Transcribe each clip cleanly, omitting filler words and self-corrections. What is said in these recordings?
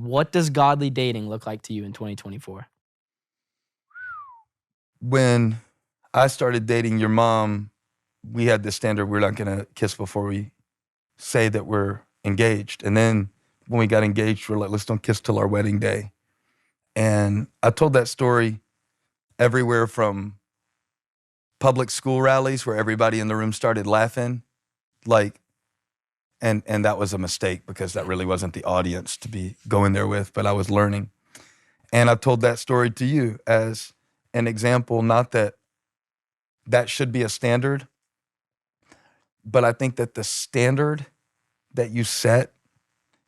What does godly dating look like to you in 2024? When I started dating your mom, we had this standard, we're not gonna kiss before we say that we're engaged. And then when we got engaged, we're like, let's don't kiss till our wedding day. And I told that story everywhere from public school rallies where everybody in the room started laughing, like, and that was a mistake because that really wasn't the audience to be going there with, but I was learning. And I told that story to you as an example, not that that should be a standard, but I think that the standard that you set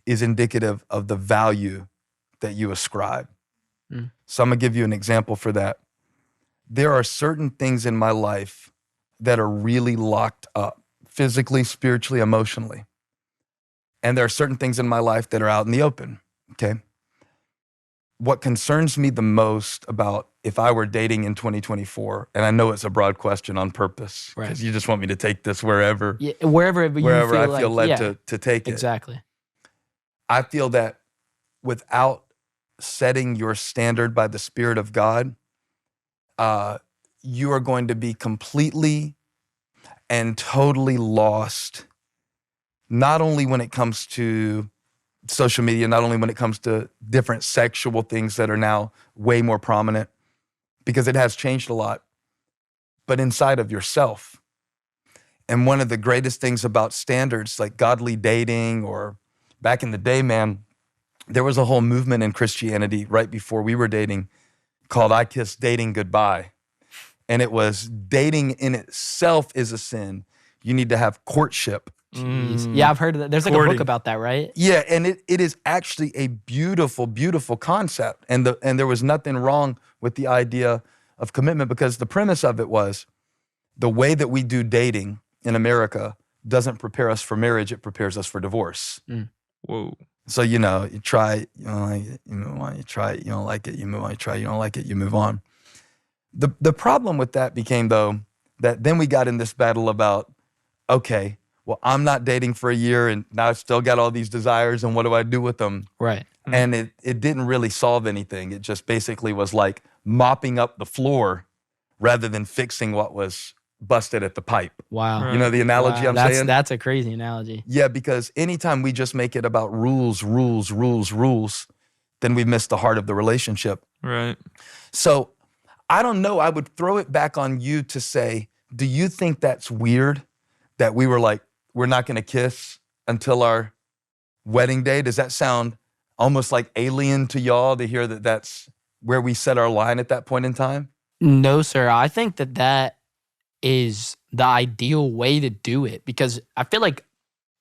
is indicative of the value that you ascribe. So I'm gonna give you an example for that. There are certain things in my life that are really locked up, physically, spiritually, emotionally. And there are certain things in my life that are out in the open, okay? What concerns me the most about if I were dating in 2024, and I know it's a broad question on purpose, because you just want me to take this wherever you feel I feel led to take it. Exactly. I feel that without setting your standard by the Spirit of God, you are going to be completely and totally lost, not only when it comes to social media, not only when it comes to different sexual things that are now way more prominent, because it has changed a lot, but inside of yourself. And one of the greatest things about standards like godly dating, or back in the day, man, there was a whole movement in Christianity right before we were dating called I Kiss Dating Goodbye. And it was dating in itself is a sin. You need to have courtship. Yeah, I've heard of that. There's like a book about that, right? Yeah, and it is actually a beautiful, beautiful concept. And there was nothing wrong with the idea of commitment, because the premise of it was the way that we do dating in America doesn't prepare us for marriage, it prepares us for divorce. Whoa. So, you try, you don't like it, you move on, you try it, you don't like it, you move on, you try, you don't like it, you move on. The problem with that became, though, that then we got in this battle about, okay, well, I'm not dating for a year and now I've still got all these desires and what do I do with them? Right. And it didn't really solve anything. It just basically was like mopping up the floor rather than fixing what was busted at the pipe. Wow. You know the analogy I'm saying? That's a crazy analogy. Yeah, because anytime we just make it about rules, then we miss the heart of the relationship. Right. So I don't know. I would throw it back on you to say, do you think that's weird that we were like, we're not going to kiss until our wedding day? Does that sound almost like alien to y'all to hear that that's where we set our line at that point in time? No, sir. I think that is the ideal way to do it, because I feel like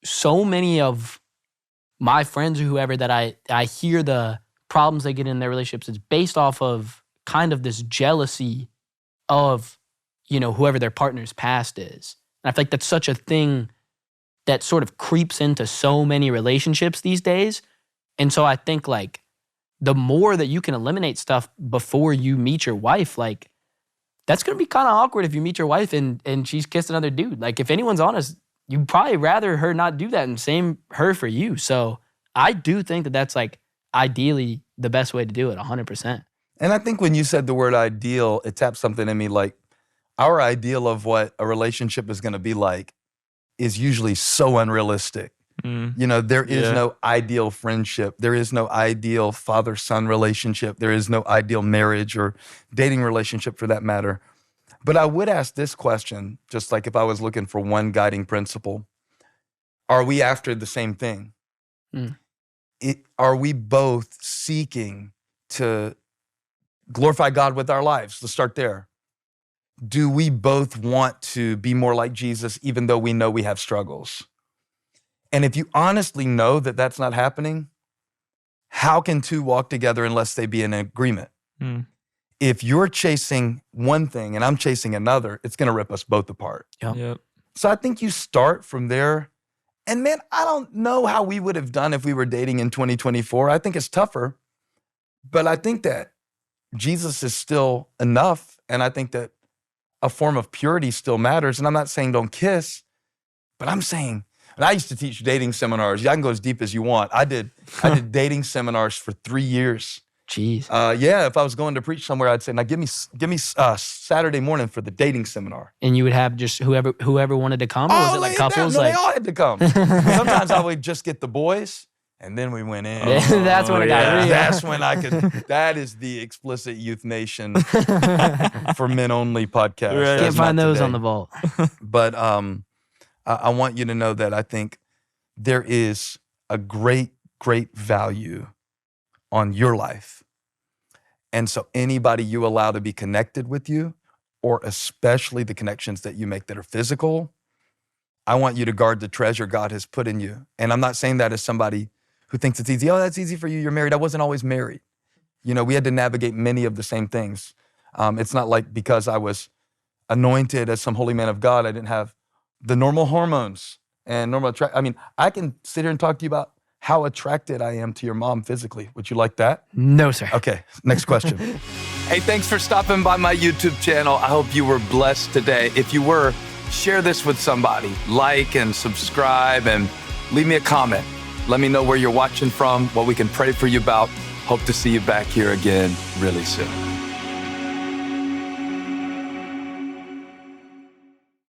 so many of my friends or whoever that I hear the problems they get in their relationships, it's based off of kind of this jealousy of, whoever their partner's past is. And I feel like that's such a thing that sort of creeps into so many relationships these days. And so I think like the more that you can eliminate stuff before you meet your wife, like that's going to be kind of awkward if you meet your wife and she's kissed another dude. Like if anyone's honest, you'd probably rather her not do that, and same her for you. So I do think that that's like ideally the best way to do it, 100%. And I think when you said the word ideal, it tapped something in me. Like our ideal of what a relationship is going to be like is usually so unrealistic. There is no ideal friendship. There is no ideal father-son relationship. There is no ideal marriage or dating relationship for that matter. But I would ask this question, just like if I was looking for one guiding principle, are we after the same thing? Are we both seeking to glorify God with our lives? Let's start there. Do we both want to be more like Jesus, even though we know we have struggles? And if you honestly know that that's not happening, how can two walk together unless they be in agreement? If you're chasing one thing and I'm chasing another, it's going to rip us both apart. Yep. So I think you start from there. And man, I don't know how we would have done if we were dating in 2024. I think it's tougher, but I think that Jesus is still enough. And I think that a form of purity still matters. And I'm not saying don't kiss, but I'm saying And I used to teach dating seminars. I can go as deep as you want. I did dating seminars for 3 years. Jeez. Yeah, if I was going to preach somewhere, I'd say, now give me Saturday morning for the dating seminar. And you would have just whoever wanted to come, or was it like couples? No, they all had to come. Sometimes I would just get the boys, and then we went in. That's when it got real. That's when I could. That is the explicit Youth Nation for men only podcast. Right. Can't find those on the vault. But I want you to know that I think there is a great value on your life. And so anybody you allow to be connected with you, or especially the connections that you make that are physical, I want you to guard the treasure God has put in you. And I'm not saying that as somebody who thinks it's easy. Oh, that's easy for you. You're married. I wasn't always married. You know, we had to navigate many of the same things. It's not like because I was anointed as some holy man of God, I didn't have the normal hormones and normal I mean, I can sit here and talk to you about how attracted I am to your mom physically. Would you like that? No, sir. Okay, next question. Hey, thanks for stopping by my YouTube channel. I hope you were blessed today. If you were, share this with somebody. Like and subscribe and leave me a comment. Let me know where you're watching from, what we can pray for you about. Hope to see you back here again really soon.